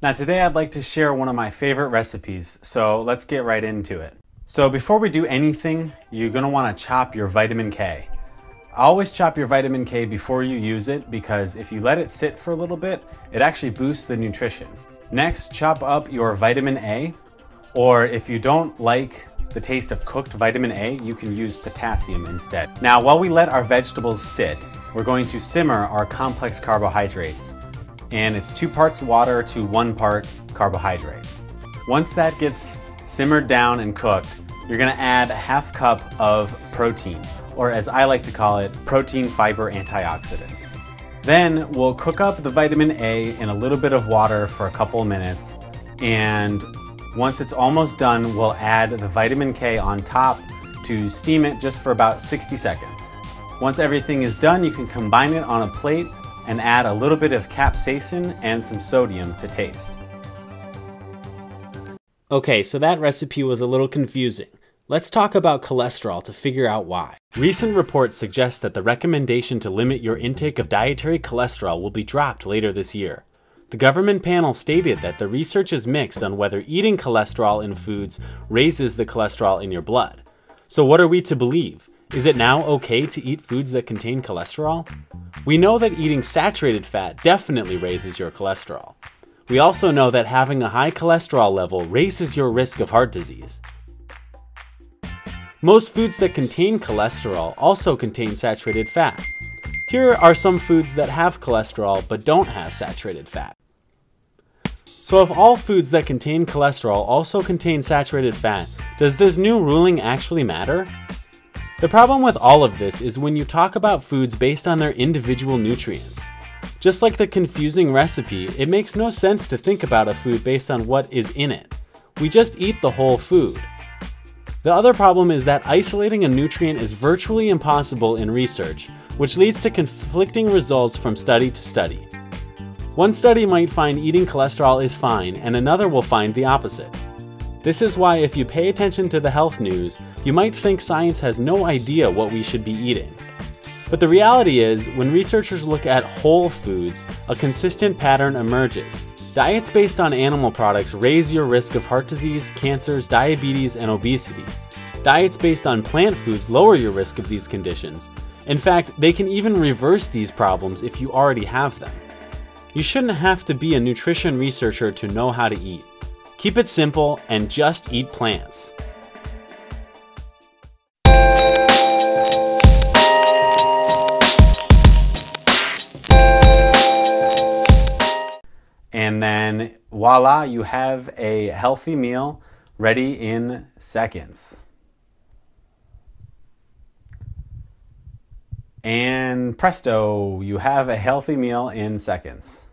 Now today I'd like to share one of my favorite recipes, so let's get right into it. So before we do anything, you're going to want to chop your vitamin K. Always chop your vitamin K before you use it because if you let it sit for a little bit, it actually boosts the nutrition. Next, chop up your vitamin A, or if you don't like the taste of cooked vitamin A, you can use potassium instead. Now, while we let our vegetables sit, we're going to simmer our complex carbohydrates. And it's 2 parts water to 1 part carbohydrate. Once that gets simmered down and cooked, you're gonna add a ½ cup of protein, or as I like to call it, protein fiber antioxidants. Then we'll cook up the vitamin A in a little bit of water for a couple of minutes, and once it's almost done, we'll add the vitamin K on top to steam it just for about 60 seconds. Once everything is done, you can combine it on a plate and add a little bit of capsaicin and some sodium to taste. Okay, so that recipe was a little confusing. Let's talk about cholesterol to figure out why. Recent reports suggest that the recommendation to limit your intake of dietary cholesterol will be dropped later this year. The government panel stated that the research is mixed on whether eating cholesterol in foods raises the cholesterol in your blood. So what are we to believe? Is it now okay to eat foods that contain cholesterol? We know that eating saturated fat definitely raises your cholesterol. We also know that having a high cholesterol level raises your risk of heart disease. Most foods that contain cholesterol also contain saturated fat. Here are some foods that have cholesterol but don't have saturated fat. So if all foods that contain cholesterol also contain saturated fat, does this new ruling actually matter? The problem with all of this is when you talk about foods based on their individual nutrients. Just like the confusing recipe, it makes no sense to think about a food based on what is in it. We just eat the whole food. The other problem is that isolating a nutrient is virtually impossible in research, which leads to conflicting results from study to study. One study might find eating cholesterol is fine, and another will find the opposite. This is why if you pay attention to the health news, you might think science has no idea what we should be eating. But the reality is, when researchers look at whole foods, a consistent pattern emerges. Diets based on animal products raise your risk of heart disease, cancers, diabetes, and obesity. Diets based on plant foods lower your risk of these conditions. In fact, they can even reverse these problems if you already have them. You shouldn't have to be a nutrition researcher to know how to eat. Keep it simple and just eat plants. And then voila, you have a healthy meal ready in seconds. And presto, you have a healthy meal in seconds.